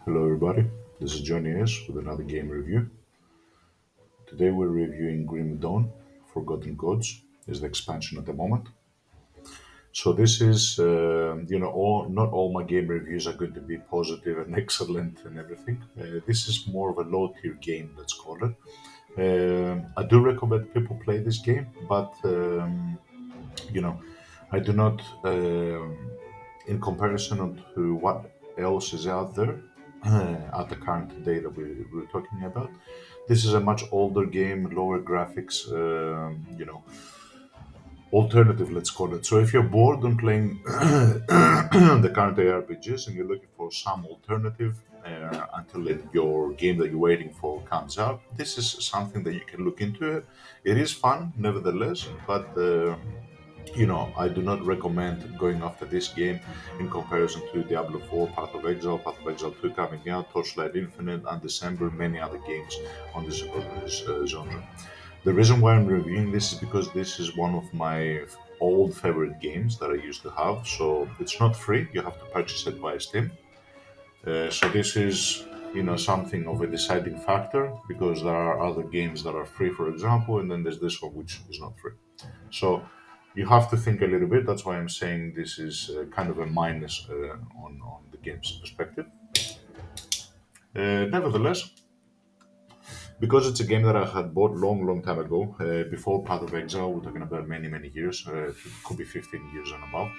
Hello, everybody. This is Johnny S. with another game review. Today we're reviewing Grim Dawn. Forgotten Gods is the expansion at the moment. So this is, not all my game reviews are going to be positive and excellent and everything. This is more of a low-tier game, let's call it. I do recommend people play this game, but you know, I do not. In comparison to what else is out there at the current day that we're talking about, this is a much older game, lower graphics, alternative, let's call it. So if you're bored on playing the current ARPGs and you're looking for some alternative until your game that you're waiting for comes out, this is something that you can look into. It is fun, nevertheless, but I do not recommend going after this game in comparison to Diablo 4, Path of Exile 2 coming out, Torchlight Infinite, and December, many other games on this genre. The reason why I'm reviewing this is because this is one of my old favorite games that I used to have. So it's not free; you have to purchase it via Steam. So this is, something of a deciding factor because there are other games that are free, for example, and then there's this one which is not free. So you have to think a little bit. That's why I'm saying this is kind of a minus on the game's perspective. Nevertheless, because it's a game that I had bought long, long time ago, before Path of Exile, we're talking about many, many years, it could be 15 years and above.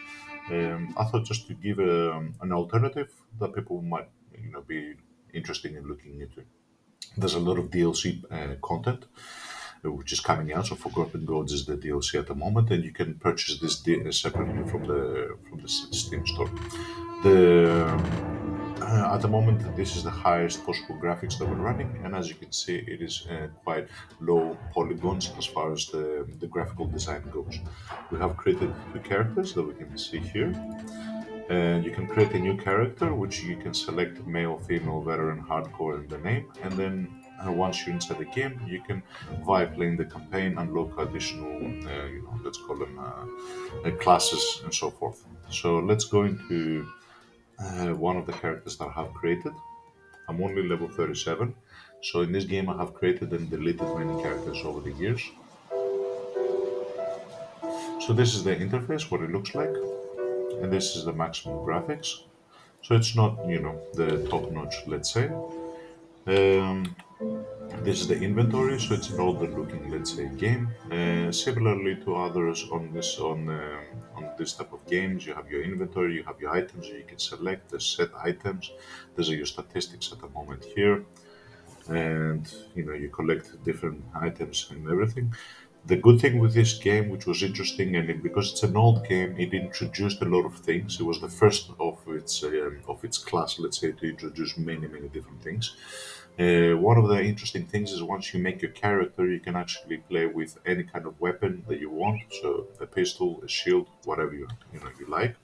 I thought just to give an alternative that people might, be interested in looking into. There's a lot of DLC content which is coming out. So Forgotten Gods is the DLC at the moment, and you can purchase this separately from the Steam store. At the moment, this is the highest possible graphics that we're running, and as you can see, it is quite low polygons as far as the graphical design goes. We have created two characters that we can see here, and you can create a new character which you can select male, female, veteran, hardcore, and the name, and then once you're inside the game, you can, via playing the campaign, unlock additional, let's call them classes and so forth. So let's go into one of the characters that I have created. I'm only level 37, so in this game I have created and deleted many characters over the years. So this is the interface, what it looks like, and this is the maximum graphics. So it's not, the top notch, let's say. Um, this is the inventory, so it's an older looking, let's say, game. Similarly to others on this type of games, you have your inventory, you have your items you can select. There's set items. There's your statistics at the moment here, and you collect different items and everything. The good thing with this game, which was interesting, and because it's an old game, it introduced a lot of things. It was the first of its class, let's say, to introduce many many different things. One of the interesting things is once you make your character, you can actually play with any kind of weapon that you want. So a pistol, a shield, whatever you like.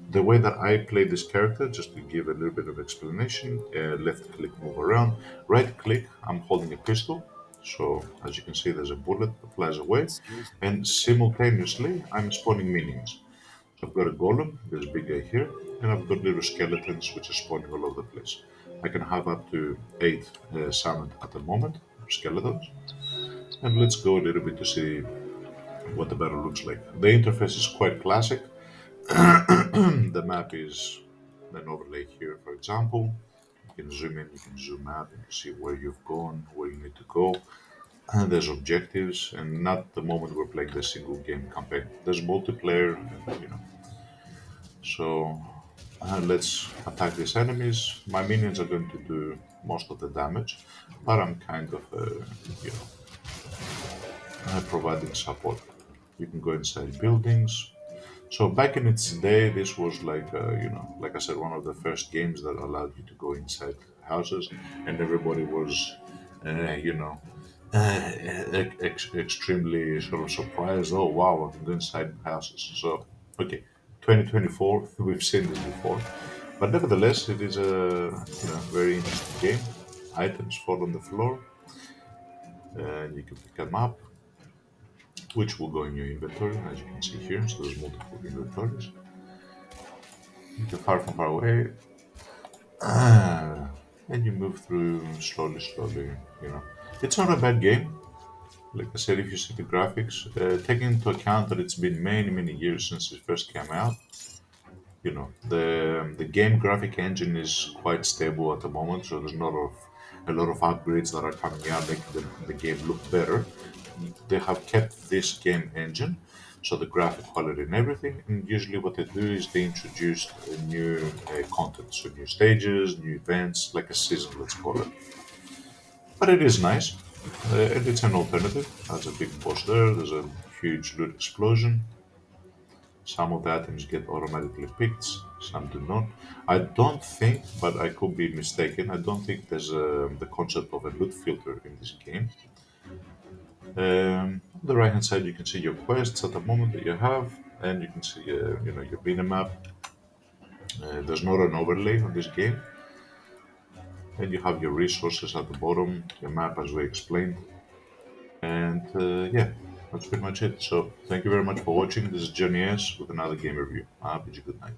The way that I play this character, just to give a little bit of explanation, left click move around, right click I'm holding a pistol. So as you can see, there's a bullet that flies away, Excuse me. and simultaneously I'm spawning minions. So I've got a golem, there's a big guy here, and I've got little skeletons which are spawning all over the place. I can have up to 8 summoned at the moment, skeletons. And let's go a little bit to see what the battle looks like. The interface is quite classic. The map is an overlay here, for example. You can zoom in, you can zoom out, and you see where you've gone, where you need to go. And there's objectives, and not the moment we're playing the single game campaign. There's multiplayer, So let's attack these enemies. My minions are going to do most of the damage, but I'm kind of, providing support. You can go inside buildings. So back in its day, this was like, like I said, one of the first games that allowed you to go inside houses, and everybody was, you know, extremely sort of surprised. Oh wow, I can go inside houses. So okay, 2024, we've seen this before, but nevertheless, it is a very interesting game. Items fall on the floor, and you can pick them up, which will go in your inventory, as you can see here. So there's multiple inventories. You can fire from far away. and you move through slowly, slowly. You know, it's not a bad game. Like I said, if you see the graphics, taking into account that it's been many, many years since it first came out, the game graphic engine is quite stable at the moment, so there's not a lot of upgrades that are coming out making the game look better. They have kept this game engine, so the graphic quality and everything. And usually, what they do is they introduce new content, so new stages, new events, like a season, let's call it. But it is nice, and it's an alternative. There's a big boss there. There's a huge loot explosion. Some of the items get automatically picked, some do not. I don't think, but I could be mistaken, I don't think there's the concept of a loot filter in this game. On the right hand side, you can see your quests at the moment that you have, and you can see your minimap. There's not an overlay on this game, and you have your resources at the bottom, your map as we explained, and yeah, that's pretty much it. So thank you very much for watching. This is Johnny S with another game review. Have a good night.